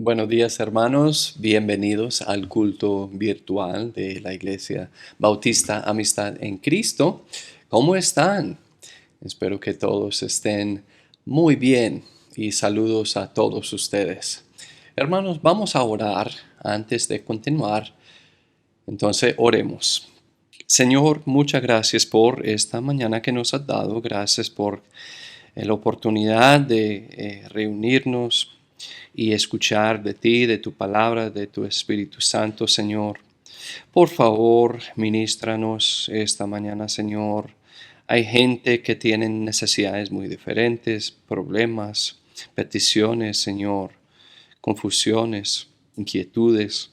Buenos días, hermanos, bienvenidos al culto virtual de la Iglesia Bautista Amistad en Cristo. ¿Cómo están? Espero que todos estén muy bien y saludos a todos ustedes. Hermanos, vamos a orar antes de continuar. Entonces, oremos. Señor, muchas gracias por esta mañana que nos has dado. Gracias por la oportunidad de reunirnos y escuchar de ti, de tu palabra, de tu Espíritu Santo, Señor. Por favor, ministranos esta mañana, Señor. Hay gente que tiene necesidades muy diferentes, problemas, peticiones, Señor, confusiones, inquietudes,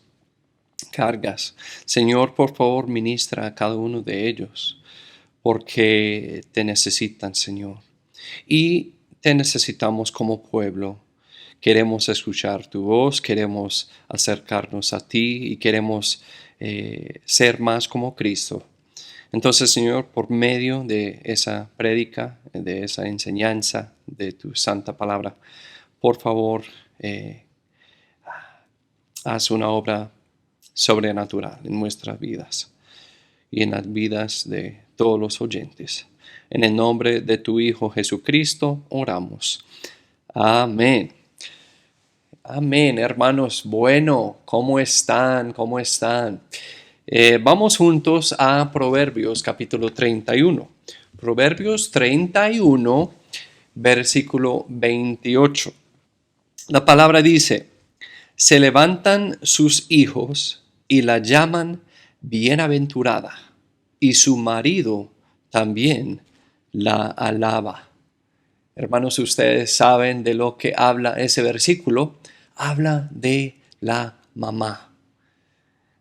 cargas. Señor, por favor, ministra a cada uno de ellos, porque te necesitan, Señor. Y te necesitamos como pueblo. Queremos escuchar tu voz, queremos acercarnos a ti y queremos ser más como Cristo. Entonces, Señor, por medio de esa prédica, de esa enseñanza, de tu santa palabra, por favor, haz una obra sobrenatural en nuestras vidas y en las vidas de todos los oyentes. En el nombre de tu Hijo Jesucristo oramos. Amén. Amén, hermanos. Bueno, ¿cómo están? ¿Cómo están? Vamos juntos a Proverbios capítulo 31. Proverbios 31, versículo 28. La palabra dice: se levantan sus hijos y la llaman bienaventurada, y su marido también la alaba. Hermanos, ustedes saben de lo que habla ese versículo. Habla de la mamá.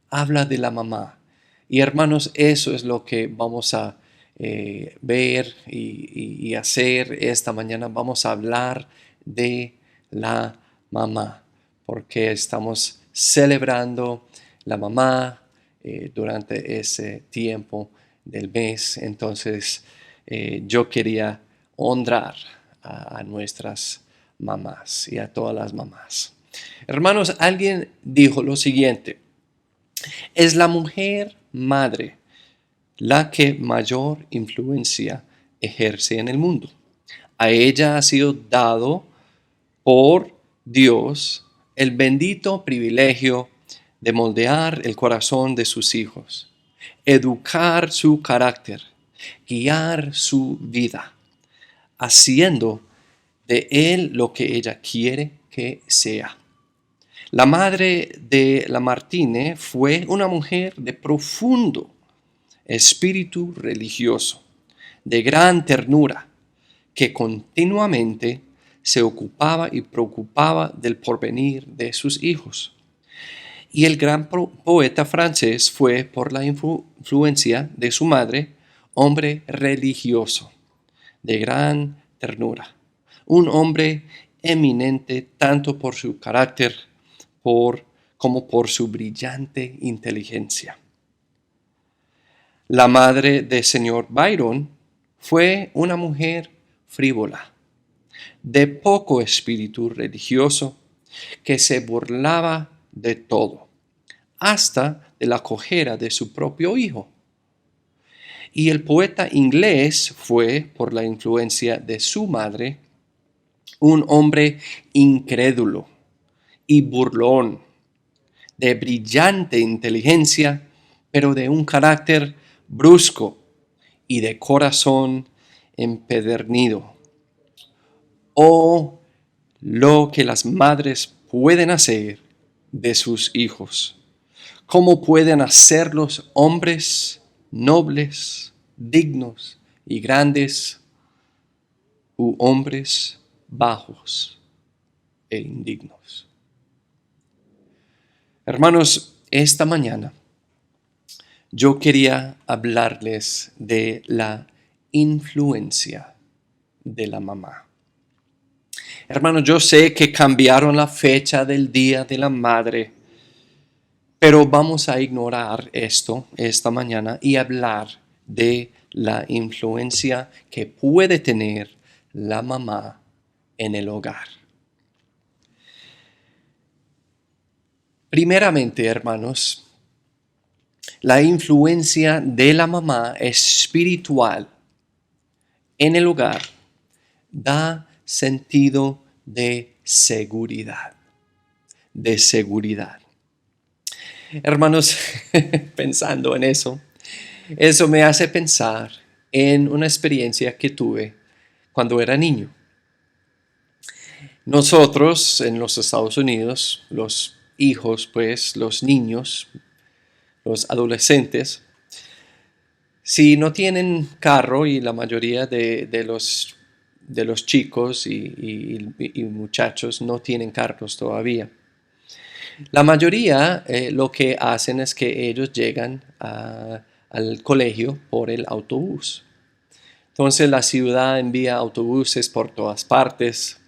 Habla de la mamá. Y hermanos, eso es lo que vamos a ver y hacer esta mañana. Vamos a hablar de la mamá, porque estamos celebrando la mamá durante ese tiempo del mes. Entonces, yo quería honrar a nuestras mamás y a todas las mamás. Hermanos, alguien dijo lo siguiente: es la mujer madre la que mayor influencia ejerce en el mundo. A ella ha sido dado por Dios el bendito privilegio de moldear el corazón de sus hijos, educar su carácter, guiar su vida, haciendo de él lo que ella quiere que sea. La madre de Lamartine fue una mujer de profundo espíritu religioso, de gran ternura, que continuamente se ocupaba y preocupaba del porvenir de sus hijos. Y el gran poeta francés fue, por la influencia de su madre, hombre religioso, de gran ternura, un hombre eminente tanto por su carácter como por su brillante inteligencia. La madre de señor Byron fue una mujer frívola, de poco espíritu religioso, que se burlaba de todo, hasta de la cojera de su propio hijo. Y el poeta inglés fue, por la influencia de su madre, un hombre incrédulo y burlón, de brillante inteligencia, pero de un carácter brusco y de corazón empedernido. Oh, lo que las madres pueden hacer de sus hijos. Cómo pueden hacerlos hombres nobles, dignos y grandes, u hombres bajos e indignos. Hermanos, esta mañana yo quería hablarles de la influencia de la mamá. Hermanos, yo sé que cambiaron la fecha del Día de la Madre, pero vamos a ignorar esto esta mañana y hablar de la influencia que puede tener la mamá en el hogar. Primeramente, hermanos, la influencia de la mamá espiritual en el hogar da sentido de seguridad, de seguridad. Hermanos, pensando en eso me hace pensar en una experiencia que tuve cuando era niño. Nosotros en los Estados Unidos, los hijos, pues los niños, los adolescentes, si no tienen carro, y la mayoría de los chicos y muchachos no tienen carros todavía, la mayoría lo que hacen es que ellos llegan al colegio por el autobús. Entonces la ciudad envía autobuses por todas partes,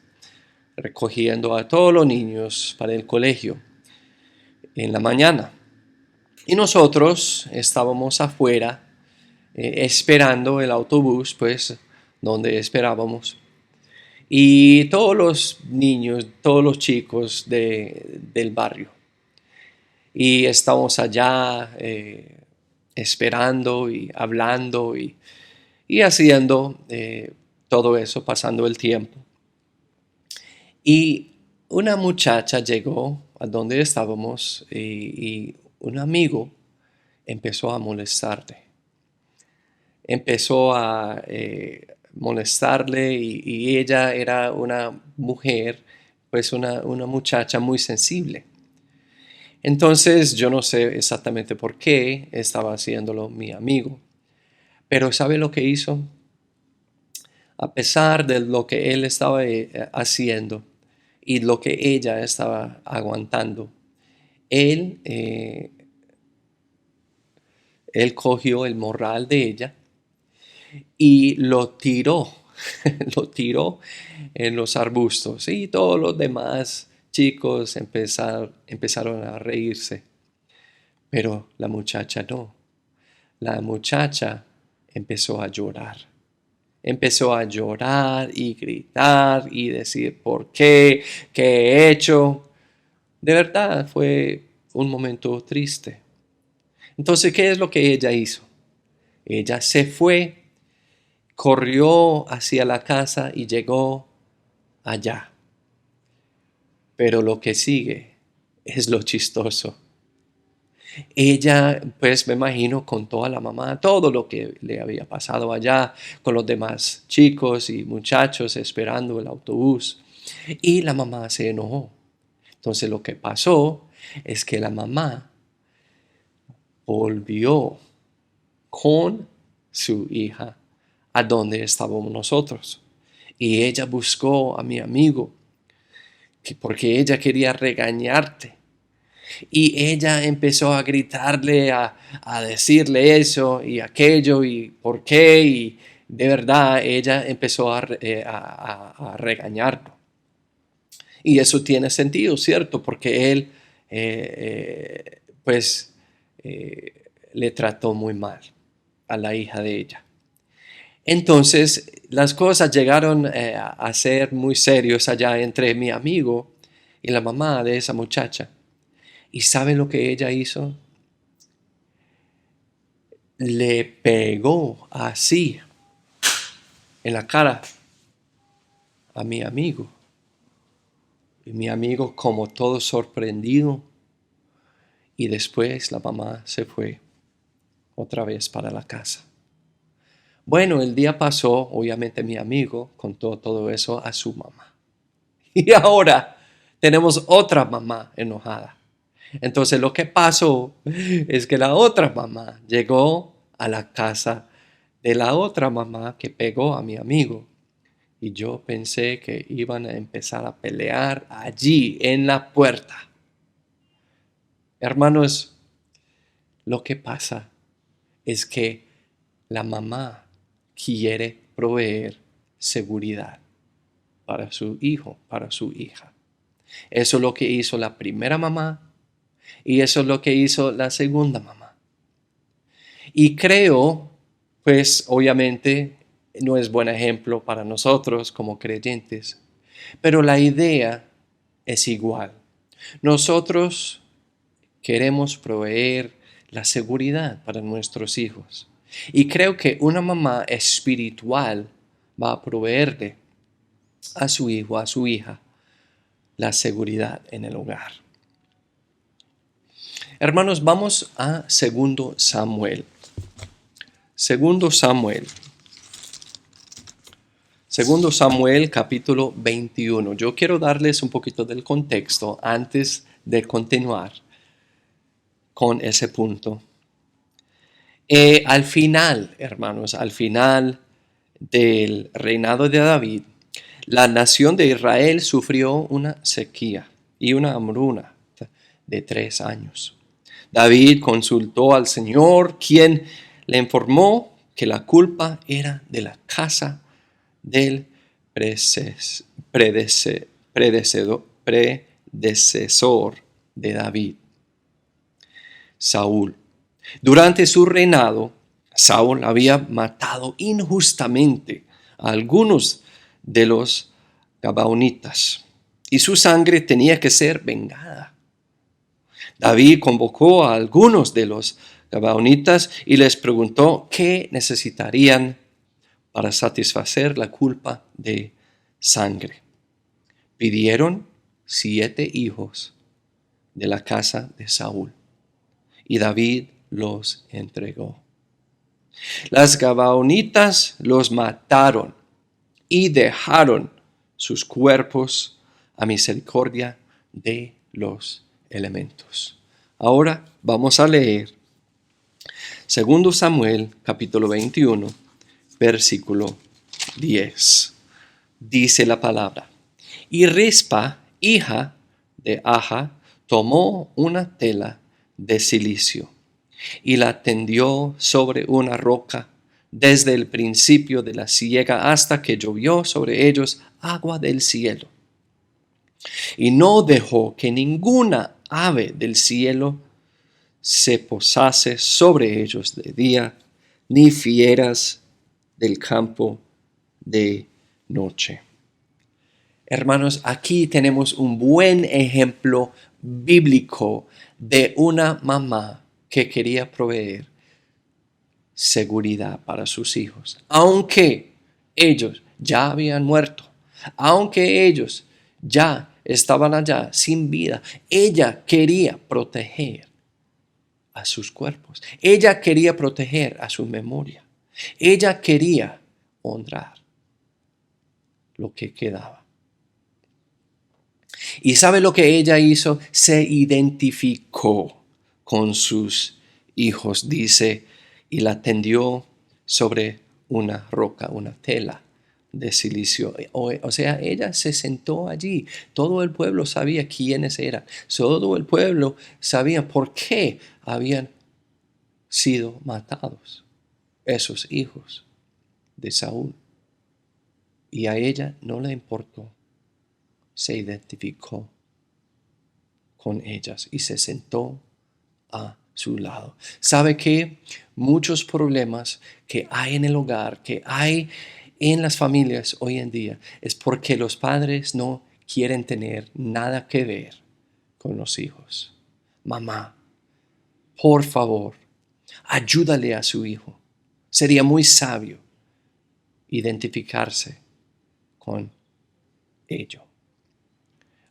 recogiendo a todos los niños para el colegio en la mañana. Y nosotros estábamos afuera esperando el autobús, pues donde esperábamos. Y todos los niños, todos los chicos del barrio. Y estábamos allá esperando y hablando y haciendo todo eso, pasando el tiempo. Y una muchacha llegó a donde estábamos y un amigo empezó a molestarle. Empezó a molestarle y ella era una mujer, pues una muchacha muy sensible. Entonces yo no sé exactamente por qué estaba haciéndolo mi amigo, pero ¿sabe lo que hizo? A pesar de lo que él estaba haciendo y lo que ella estaba aguantando, él, él cogió el morral de ella y lo tiró, lo tiró en los arbustos y todos los demás chicos empezaron a reírse, pero la muchacha no. La muchacha empezó a llorar. Empezó a llorar y gritar y decir, ¿por qué? ¿Qué he hecho? De verdad fue un momento triste. Entonces, ¿qué es lo que ella hizo? Ella se fue, corrió hacia la casa y llegó allá. Pero lo que sigue es lo chistoso. Ella, pues me imagino, contó a la mamá todo lo que le había pasado allá con los demás chicos y muchachos esperando el autobús. Y la mamá se enojó. Entonces lo que pasó es que la mamá volvió con su hija a donde estábamos nosotros. Y ella buscó a mi amigo porque ella quería regañarte. Y ella empezó a gritarle, a decirle eso y aquello y por qué. Y de verdad ella empezó a regañarlo. Y eso tiene sentido, ¿cierto? Porque él, pues, le trató muy mal a la hija de ella. Entonces, las cosas llegaron a ser muy serios allá entre mi amigo y la mamá de esa muchacha. ¿Y sabe lo que ella hizo? Le pegó así en la cara a mi amigo. Y mi amigo, como todo sorprendido, y después la mamá se fue otra vez para la casa. Bueno, el día pasó, obviamente mi amigo contó todo eso a su mamá. Y ahora tenemos otra mamá enojada. Entonces lo que pasó es que la otra mamá llegó a la casa de la otra mamá que pegó a mi amigo. Y yo pensé que iban a empezar a pelear allí en la puerta. Hermanos, lo que pasa es que la mamá quiere proveer seguridad para su hijo, para su hija. Eso es lo que hizo la primera mamá y eso es lo que hizo la segunda mamá. Y creo, pues obviamente no es buen ejemplo para nosotros como creyentes, pero la idea es igual. Nosotros queremos proveer la seguridad para nuestros hijos. Y creo que una mamá espiritual va a proveerle a su hijo, a su hija, la seguridad en el hogar. Hermanos, vamos a 2 Samuel. 2 Samuel. 2 Samuel capítulo 21. Yo quiero darles un poquito del contexto antes de continuar con ese punto. Al final, hermanos, al final del reinado de David, la nación de Israel sufrió una sequía y una hambruna de 3 años. David consultó al Señor, quien le informó que la culpa era de la casa del predecesor de David, Saúl. Durante su reinado, Saúl había matado injustamente a algunos de los gabaonitas y su sangre tenía que ser vengada. David convocó a algunos de los gabaonitas y les preguntó qué necesitarían para satisfacer la culpa de sangre. Pidieron 7 hijos de la casa de Saúl y David los entregó. Las gabaonitas los mataron y dejaron sus cuerpos a misericordia de los elementos. Ahora vamos a leer 2 Samuel capítulo 21, versículo 10. Dice la palabra: Y Rispa, hija de Aja, tomó una tela de cilicio y la tendió sobre una roca desde el principio de la siega hasta que llovió sobre ellos agua del cielo. Y no dejó que ninguna ave del cielo se posase sobre ellos de día, ni fieras del campo de noche. Hermanos, aquí tenemos un buen ejemplo bíblico de una mamá que quería proveer seguridad para sus hijos. Aunque ellos ya habían muerto, aunque ellos ya estaban allá sin vida, ella quería proteger a sus cuerpos. Ella quería proteger a su memoria. Ella quería honrar lo que quedaba. ¿Y sabe lo que ella hizo? Se identificó con sus hijos, dice, y la tendió sobre una roca, una tela de cilicio. O sea, ella se sentó allí. Todo el pueblo sabía quiénes eran. Todo el pueblo sabía por qué habían sido matados esos hijos de Saúl. Y a ella no le importó. Se identificó con ellas y se sentó a su lado. ¿Sabe qué? Muchos problemas que hay en el hogar, que hay en las familias hoy en día, es porque los padres no quieren tener nada que ver con los hijos. Mamá, por favor, ayúdale a su hijo. Sería muy sabio identificarse con ello.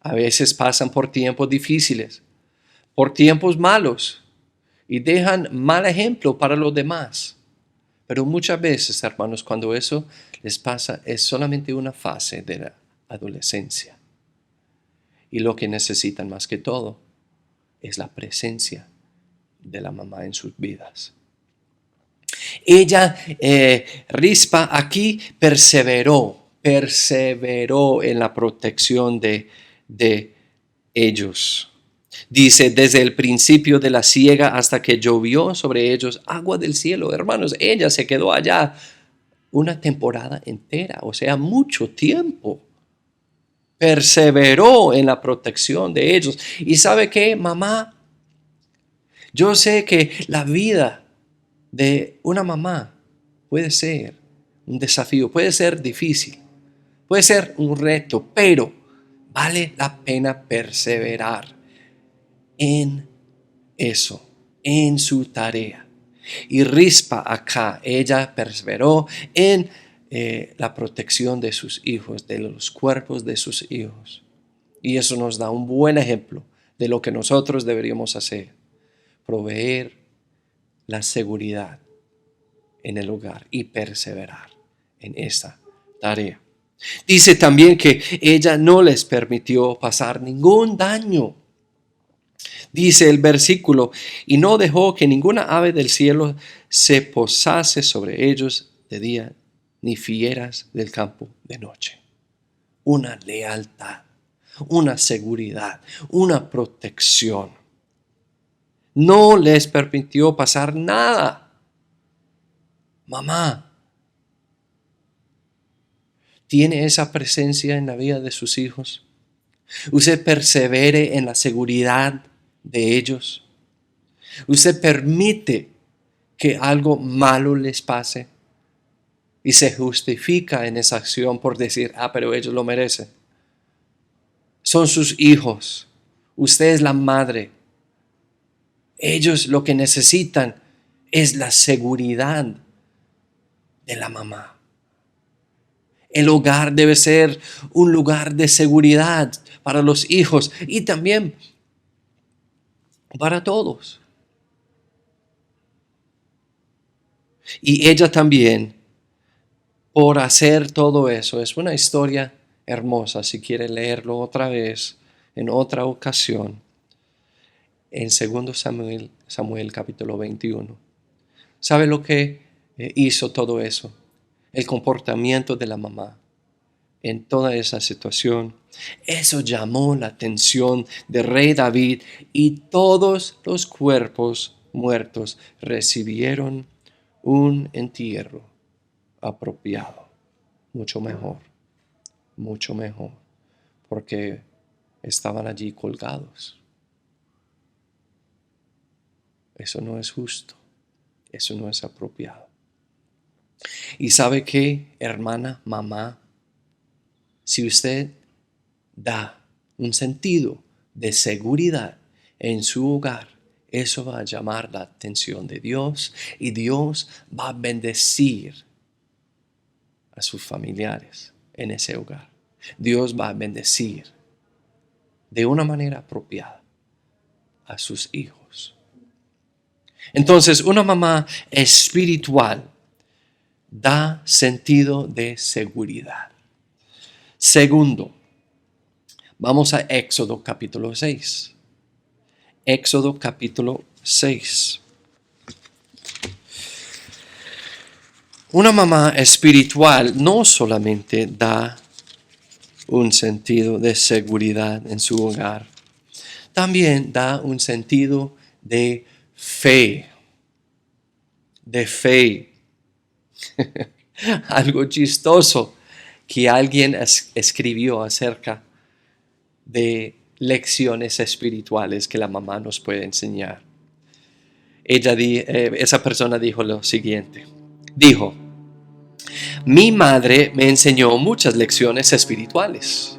A veces pasan por tiempos difíciles, por tiempos malos, y dejan mal ejemplo para los demás. Pero muchas veces, hermanos, cuando eso les pasa, es solamente una fase de la adolescencia. Y lo que necesitan más que todo es la presencia de la mamá en sus vidas. Ella, Rispa, aquí perseveró en la protección de ellos. Dice, desde el principio de la siega hasta que llovió sobre ellos agua del cielo. Hermanos, ella se quedó allá una temporada entera, o sea, mucho tiempo. Perseveró en la protección de ellos. ¿Y sabe qué, mamá? Yo sé que la vida de una mamá puede ser un desafío, puede ser difícil, puede ser un reto, pero vale la pena perseverar en eso en su tarea. Y Rispa acá, ella perseveró en la protección de sus hijos, de los cuerpos de sus hijos. Y eso nos da un buen ejemplo de lo que nosotros deberíamos hacer. Proveer la seguridad en el hogar y perseverar en esa tarea. Dice también que ella no les permitió pasar ningún daño. Dice el versículo, y no dejó que ninguna ave del cielo se posase sobre ellos de día, ni fieras del campo de noche. Una lealtad, una seguridad, una protección. No les permitió pasar nada. Mamá, ¿tiene esa presencia en la vida de sus hijos? ¿Usted persevere en la seguridad de ellos? ¿Usted permite que algo malo les pase y se justifica en esa acción por decir, pero ellos lo merecen? Son sus hijos. Usted es la madre. Ellos lo que necesitan es la seguridad de la mamá. El hogar debe ser un lugar de seguridad para los hijos y también para todos. Y ella también, por hacer todo eso, es una historia hermosa. Si quiere leerlo otra vez, en otra ocasión, en 2 Samuel capítulo 21. ¿Sabe lo que hizo todo eso? El comportamiento de la mamá en toda esa situación. Eso llamó la atención del rey David y todos los cuerpos muertos recibieron un entierro apropiado. Mucho mejor, porque estaban allí colgados. Eso no es justo, eso no es apropiado. ¿Y sabe qué, hermana, mamá? Si usted da un sentido de seguridad en su hogar, eso va a llamar la atención de Dios y Dios va a bendecir a sus familiares en ese hogar. Dios va a bendecir de una manera apropiada a sus hijos. Entonces, una mamá espiritual da sentido de seguridad. Segundo, vamos a Éxodo capítulo 6. Éxodo capítulo 6. Una mamá espiritual no solamente da un sentido de seguridad en su hogar, también da un sentido de fe. De fe. Algo chistoso que alguien escribió acerca de lecciones espirituales que la mamá nos puede enseñar. Esa persona dijo lo siguiente. Dijo, mi madre me enseñó muchas lecciones espirituales.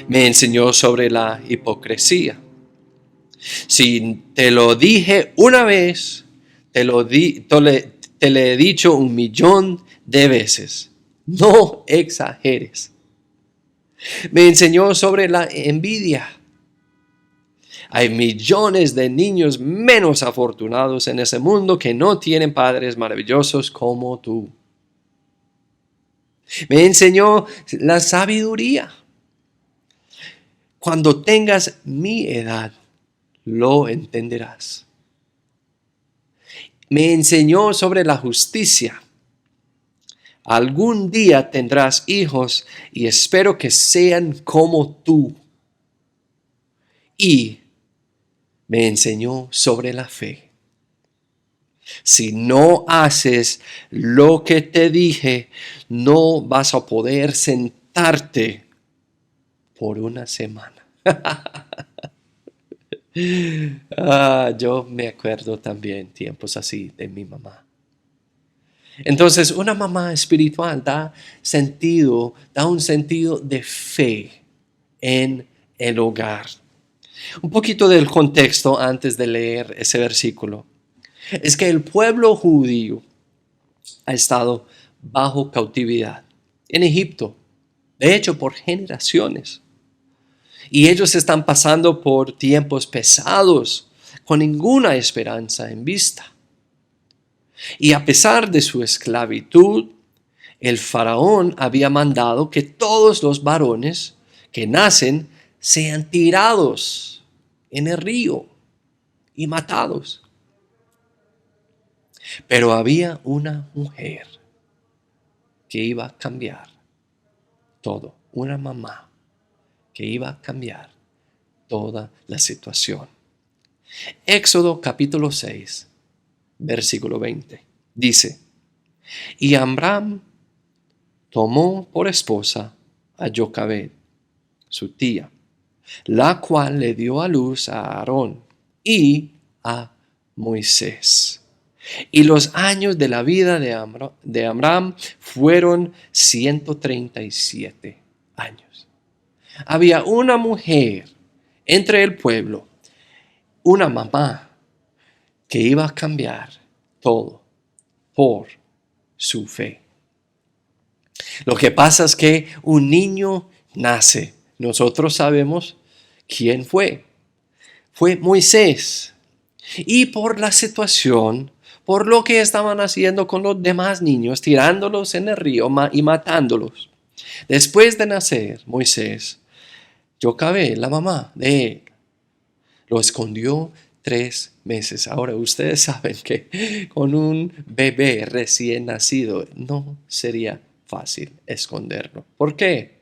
Me enseñó sobre la hipocresía. Si te lo dije una vez, te lo he dicho 1,000,000 de veces. No exageres. Me enseñó sobre la envidia. Hay millones de niños menos afortunados en ese mundo que no tienen padres maravillosos como tú. Me enseñó la sabiduría. Cuando tengas mi edad, lo entenderás. Me enseñó sobre la justicia. Algún día tendrás hijos y espero que sean como tú. Y me enseñó sobre la fe. Si no haces lo que te dije, no vas a poder sentarte por una semana. Yo me acuerdo también tiempos así de mi mamá. Entonces, una mamá espiritual da un sentido de fe en el hogar. Un poquito del contexto antes de leer ese versículo. Es que el pueblo judío ha estado bajo cautividad en Egipto, de hecho por generaciones. Y ellos están pasando por tiempos pesados, con ninguna esperanza en vista. Y a pesar de su esclavitud, el faraón había mandado que todos los varones que nacen sean tirados en el río y matados. Pero había una mujer que iba a cambiar todo, una mamá que iba a cambiar toda la situación. Éxodo capítulo 6, versículo 20, dice: y Amram tomó por esposa a Jocabed, su tía, la cual le dio a luz a Aarón y a Moisés. Y los años de la vida de Amram fueron 137 años. Había una mujer entre el pueblo, una mamá, que iba a cambiar todo por su fe. Lo que pasa es que un niño nace. Nosotros sabemos quién fue. Fue Moisés. Y por la situación, por lo que estaban haciendo con los demás niños, tirándolos en el río y matándolos. Después de nacer Moisés, Jocabed, la mamá de él, lo escondió 3 meses. Ahora ustedes saben que con un bebé recién nacido no sería fácil esconderlo. ¿Por qué?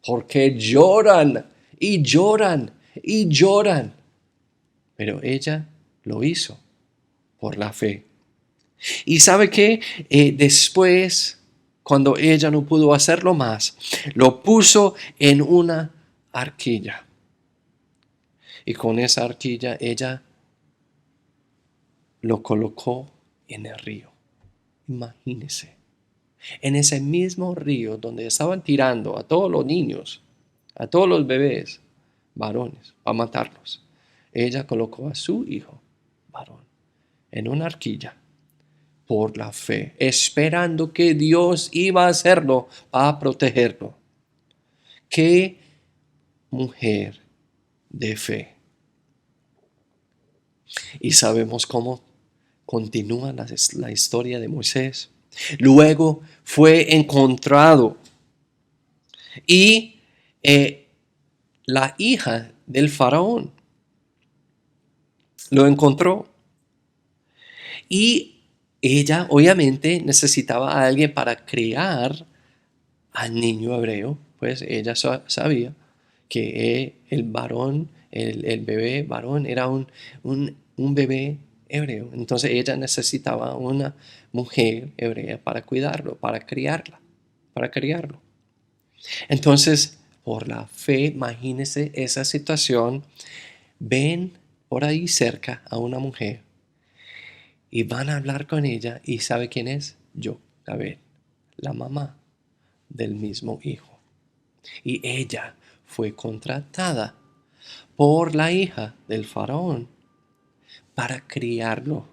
Porque lloran y lloran y lloran. Pero ella lo hizo por la fe. Y sabe que después, cuando ella no pudo hacerlo más, lo puso en una arquilla. Y con esa arquilla ella lo colocó en el río. Imagínese, en ese mismo río donde estaban tirando a todos los niños, a todos los bebés, varones, a matarlos. Ella colocó a su hijo, varón, en una arquilla por la fe, esperando que Dios iba a hacerlo para protegerlo. ¡Qué mujer de fe! Y sabemos cómo continúa la historia de Moisés. Luego fue encontrado y la hija del faraón lo encontró. Y ella obviamente necesitaba a alguien para criar al niño hebreo, pues ella sabía que el varón, el bebé varón era un bebé hebreo. Entonces ella necesitaba una mujer hebrea para cuidarlo, para criarlo. Entonces, por la fe, imagínense esa situación, ven por ahí cerca a una mujer y van a hablar con ella y ¿sabe quién es? Jocabed, la mamá del mismo hijo. Y ella fue contratada por la hija del faraón para criarlo.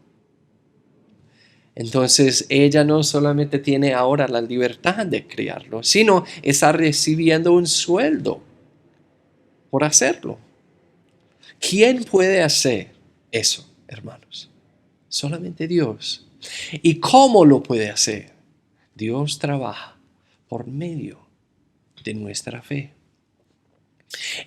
Entonces ella no solamente tiene ahora la libertad de criarlo, sino está recibiendo un sueldo por hacerlo. ¿Quién puede hacer eso, hermanos? Solamente Dios. ¿Y cómo lo puede hacer? Dios trabaja por medio de nuestra fe.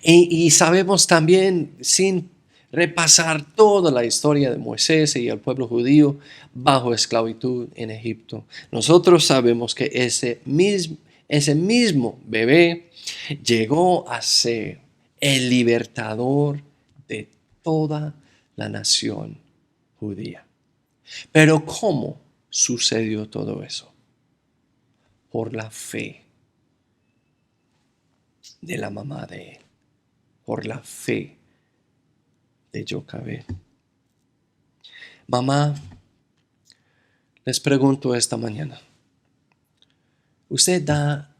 Y sabemos también, sin repasar toda la historia de Moisés y el pueblo judío bajo esclavitud en Egipto, nosotros sabemos que ese mismo bebé llegó a ser el libertador de toda la nación judía. Pero ¿cómo sucedió todo eso? Por la fe de la mamá de él, por la fe de Jocabed. Mamá, les pregunto esta mañana, ¿usted da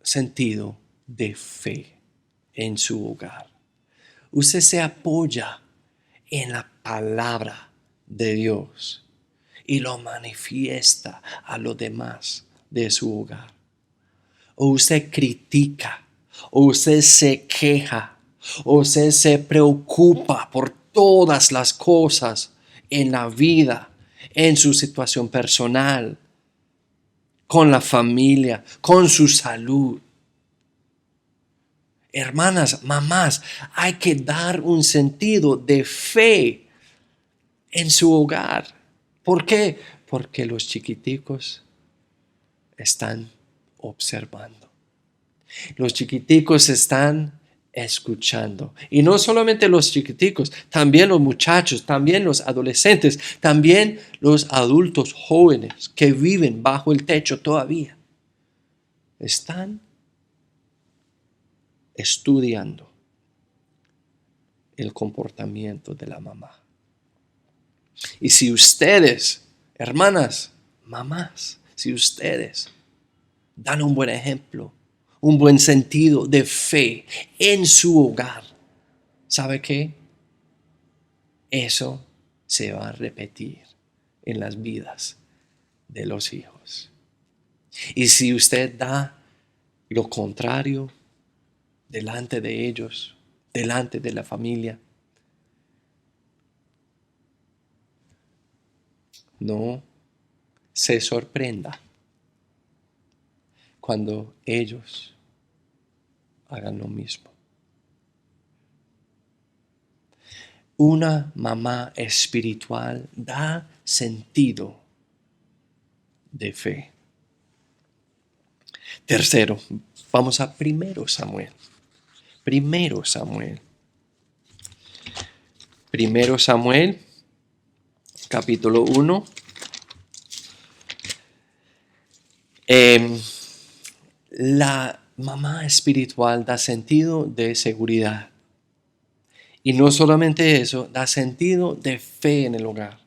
sentido de fe en su hogar? usted se apoya en la palabra de Dios y lo manifiesta a los demás de su hogar. O usted critica, o usted se queja, o usted se preocupa por todas las cosas en la vida, en su situación personal, con la familia, con su salud. Hermanas, mamás, hay que dar un sentido de fe en su hogar. ¿Por qué? Porque los chiquiticos están observando. Los chiquiticos están escuchando. Y no solamente los chiquiticos, también los muchachos, también los adolescentes, también los adultos jóvenes que viven bajo el techo todavía. Están estudiando el comportamiento de la mamá. Y si ustedes, hermanas, mamás, si ustedes dan un buen ejemplo, un buen sentido de fe en su hogar, ¿sabe qué? Eso se va a repetir en las vidas de los hijos. Y si usted da lo contrario delante de ellos, delante de la familia, no se sorprenda cuando ellos hagan lo mismo. Una mamá espiritual da sentido de fe. Tercero, vamos a 1 Samuel. 1 Samuel. 1 Samuel, capítulo 1. La mamá espiritual da sentido de seguridad. Y no solamente eso, da sentido de fe en el hogar.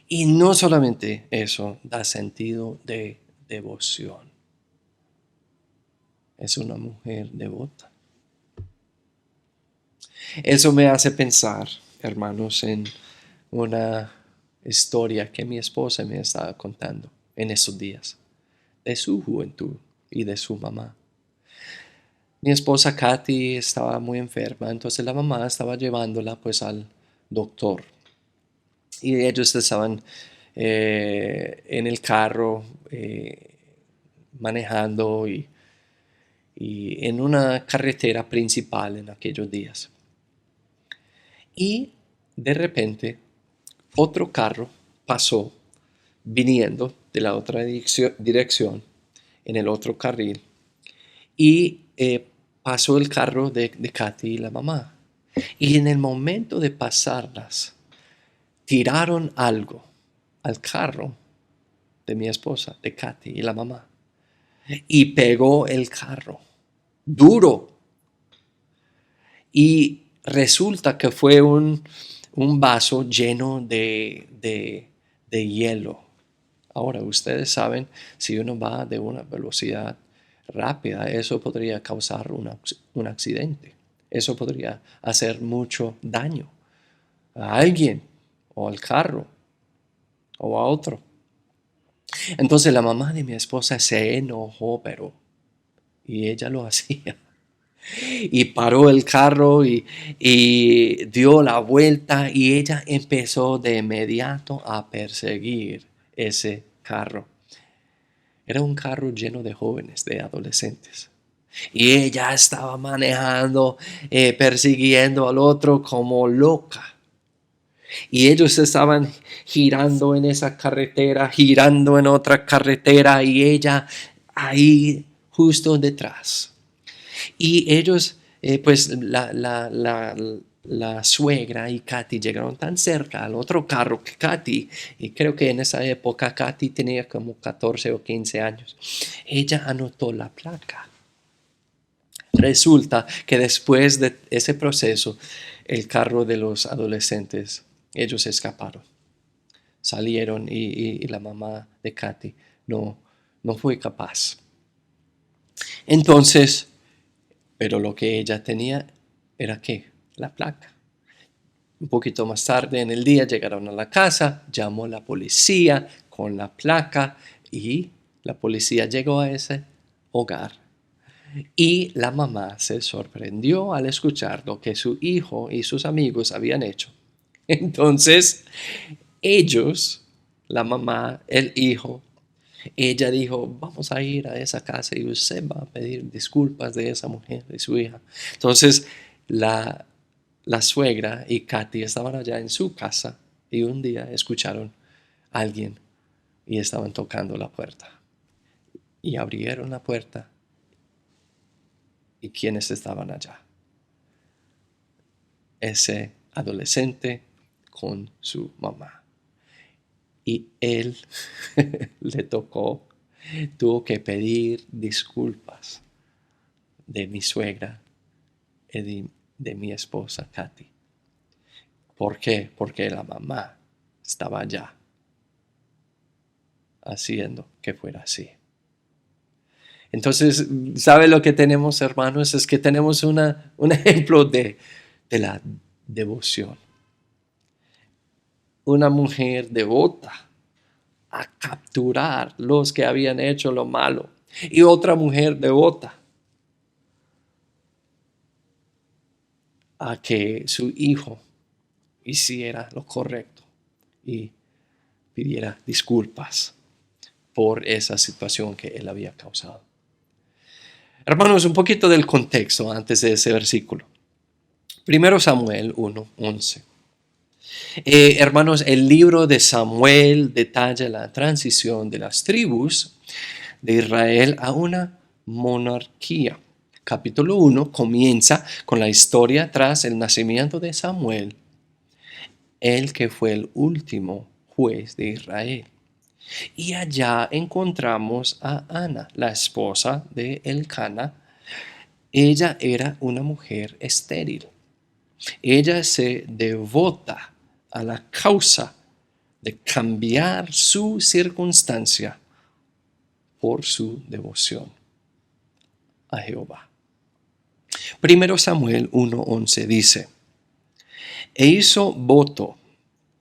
Y no solamente eso, da sentido de devoción. Es una mujer devota. Eso me hace pensar, hermanos, en una historia que mi esposa me estaba contando en esos días, de su juventud y de su mamá. Mi esposa Katy estaba muy enferma, entonces la mamá estaba llevándola pues al doctor. Y ellos estaban en el carro manejando y en una carretera principal en aquellos días. Y de repente otro carro pasó viniendo de la otra dirección en el otro carril y pasó el carro de Katy y la mamá. Y en el momento de pasarlas, tiraron algo al carro de mi esposa, de Katy y la mamá. Y pegó el carro duro. Y resulta que fue un vaso lleno de hielo. Ahora, ustedes saben, si uno va de una velocidad rápida, eso podría causar un accidente. Eso podría hacer mucho daño a alguien o al carro o a otro. Entonces la mamá de mi esposa se enojó, y ella lo hacía. Y paró el carro y dio la vuelta y ella empezó de inmediato a perseguir ese carro. Era un carro lleno de jóvenes, de adolescentes. Y ella estaba manejando, persiguiendo al otro como loca. Y ellos estaban girando en esa carretera, girando en otra carretera y ella ahí justo detrás. Y ellos, pues la suegra y Katy llegaron tan cerca al otro carro que Katy, y creo que en esa época Katy tenía como 14 o 15 años, ella anotó la placa. Resulta que después de ese proceso, el carro de los adolescentes, ellos escaparon. Salieron y la mamá de Katy no fue capaz. Entonces, pero lo que ella tenía ¿Era qué? La placa. Un poquito más tarde en el día llegaron a la casa, llamó a la policía con la placa y la policía llegó a ese hogar. Y la mamá se sorprendió al escuchar lo que su hijo y sus amigos habían hecho. Entonces, ellos, la mamá, el hijo, ella dijo, vamos a ir a esa casa y usted va a pedir disculpas de esa mujer, de su hija. Entonces, la suegra y Katy estaban allá en su casa y un día escucharon a alguien y estaban tocando la puerta. Y abrieron la puerta. ¿Y quiénes estaban allá? Ese adolescente con su mamá. Y él le tuvo que pedir disculpas de mi suegra y de mi esposa Katy. ¿Por qué? Porque la mamá estaba allá haciendo que fuera así. Entonces, ¿sabe lo que tenemos, hermanos? Es que tenemos un ejemplo de la devoción. Una mujer devota a capturar los que habían hecho lo malo. Y otra mujer devota a que su hijo hiciera lo correcto y pidiera disculpas por esa situación que él había causado. Hermanos, un poquito del contexto antes de ese versículo. 1 Samuel 1:11. Hermanos, el libro de Samuel detalla la transición de las tribus de Israel a una monarquía. Capítulo 1 comienza con la historia tras el nacimiento de Samuel, el que fue el último juez de Israel. Y allá encontramos a Ana, la esposa de Elcana. Ella era una mujer estéril. Ella se devota a la causa de cambiar su circunstancia por su devoción a Jehová. 1 Samuel 1:11 dice, e hizo voto,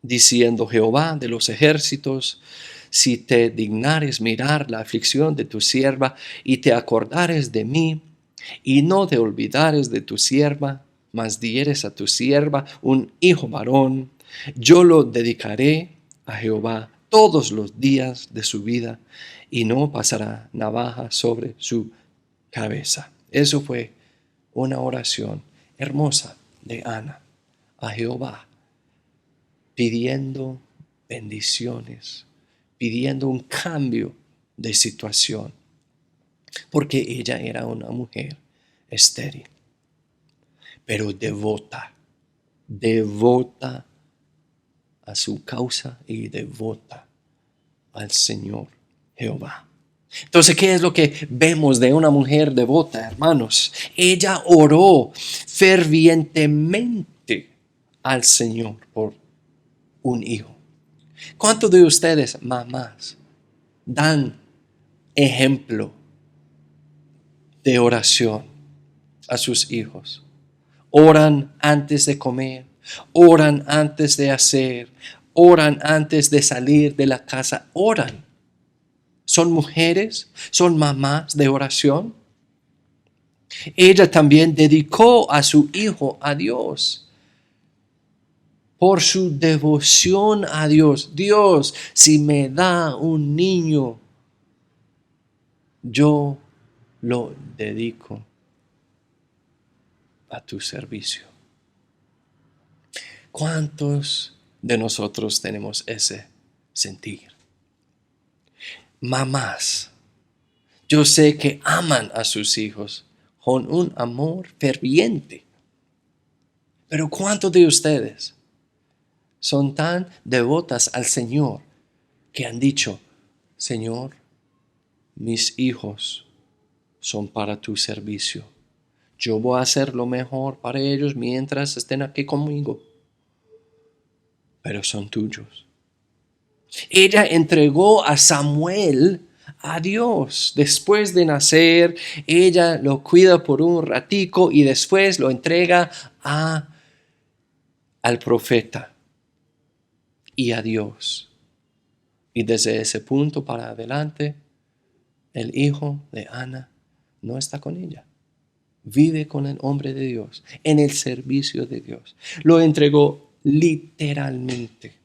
diciendo Jehová de los ejércitos, si te dignares mirar la aflicción de tu sierva y te acordares de mí, y no te olvidares de tu sierva, mas dieres a tu sierva un hijo varón, yo lo dedicaré a Jehová todos los días de su vida, y no pasará navaja sobre su cabeza. Eso fue una oración hermosa de Ana a Jehová, pidiendo bendiciones, pidiendo un cambio de situación, porque ella era una mujer estéril, pero devota a su causa y devota al Señor Jehová. Entonces, ¿qué es lo que vemos de una mujer devota, hermanos? Ella oró fervientemente al Señor por un hijo. ¿Cuántos de ustedes, mamás, dan ejemplo de oración a sus hijos? Oran antes de comer, oran antes de hacer, oran antes de salir de la casa, oran. ¿Son mujeres? ¿Son mamás de oración? Ella también dedicó a su hijo a Dios por su devoción a Dios. Dios, si me da un niño, yo lo dedico a tu servicio. ¿Cuántos de nosotros tenemos ese sentir? Mamás, yo sé que aman a sus hijos con un amor ferviente. Pero ¿cuántos de ustedes son tan devotas al Señor que han dicho, Señor, mis hijos son para tu servicio? Yo voy a hacer lo mejor para ellos mientras estén aquí conmigo, pero son tuyos. Ella entregó a Samuel a Dios. Después de nacer, ella lo cuida por un ratico y después lo entrega al profeta y a Dios. Y desde ese punto para adelante, el hijo de Ana no está con ella. Vive con el hombre de Dios, en el servicio de Dios. Lo entregó literalmente.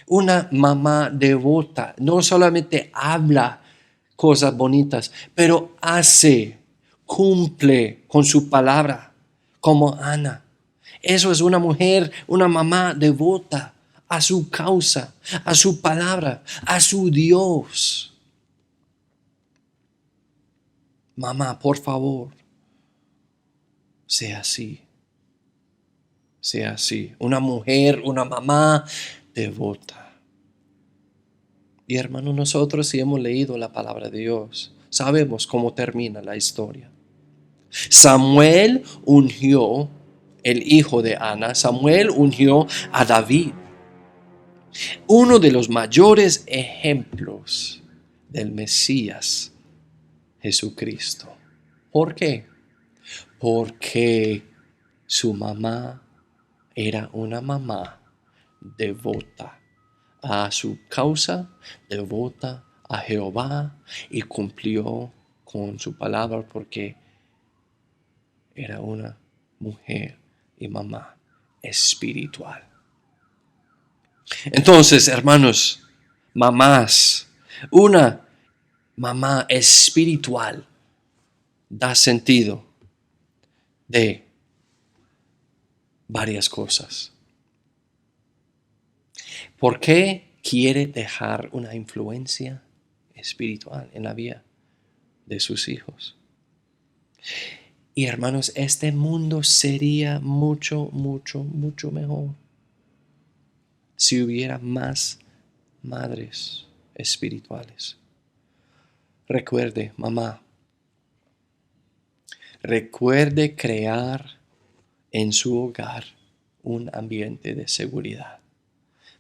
Una mamá devota no solamente habla cosas bonitas, pero cumple con su palabra, como Ana. Eso es una mujer, una mamá devota a su causa, a su palabra, a su Dios. Mamá, por favor, sea así. Sea así. Una mujer, una mamá devota. Y hermano, nosotros si hemos leído la palabra de Dios, sabemos cómo termina la historia. Samuel ungió, el hijo de Ana, Samuel ungió a David. Uno de los mayores ejemplos del Mesías, Jesucristo. ¿Por qué? Porque su mamá era una mamá devota a su causa, devota a Jehová y cumplió con su palabra porque era una mujer y mamá espiritual. Entonces, hermanos, mamás, una mamá espiritual da sentido de varias cosas. ¿Por qué quiere dejar una influencia espiritual en la vida de sus hijos? Y hermanos, este mundo sería mucho mejor si hubiera más madres espirituales. Recuerde, mamá, recuerde crear en su hogar un ambiente de seguridad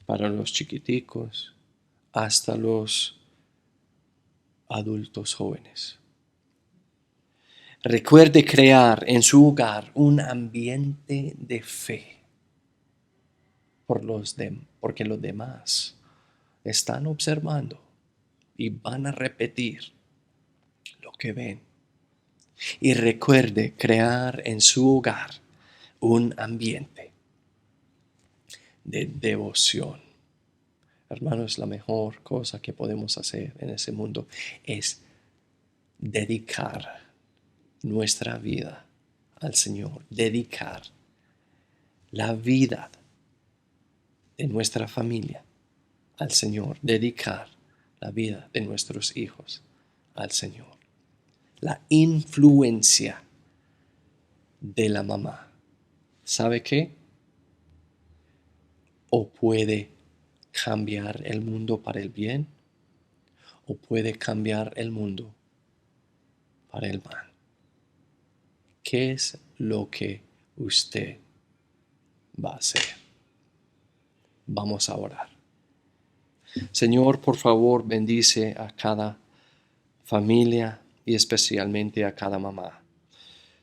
para los chiquiticos hasta los adultos jóvenes. Recuerde crear en su hogar un ambiente de fe porque los demás están observando y van a repetir lo que ven. Y recuerde crear en su hogar un ambiente de devoción. Hermanos, la mejor cosa que podemos hacer en ese mundo es dedicar nuestra vida al Señor, dedicar la vida de nuestra familia al Señor, dedicar la vida de nuestros hijos al Señor. La influencia de la mamá, ¿sabe qué? O puede cambiar el mundo para el bien, o puede cambiar el mundo para el mal. ¿Qué es lo que usted va a hacer? Vamos a orar. Señor, por favor, bendice a cada familia y especialmente a cada mamá.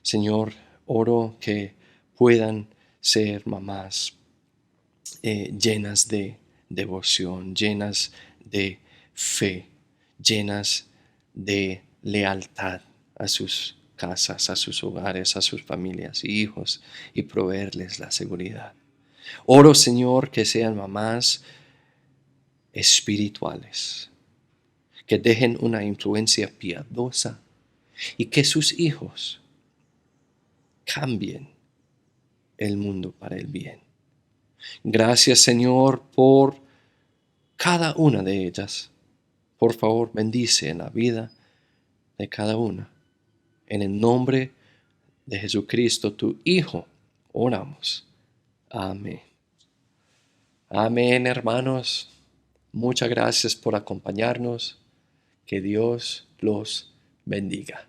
Señor, oro que puedan ser mamás llenas de devoción, llenas de fe, llenas de lealtad a sus casas, a sus hogares, a sus familias y hijos y proveerles la seguridad. Oro, Señor, que sean mamás espirituales, que dejen una influencia piadosa y que sus hijos cambien el mundo para el bien. Gracias, Señor, por cada una de ellas. Por favor, bendice en la vida de cada una. En el nombre de Jesucristo, tu Hijo, oramos. Amén. Amén, hermanos. Muchas gracias por acompañarnos. Que Dios los bendiga.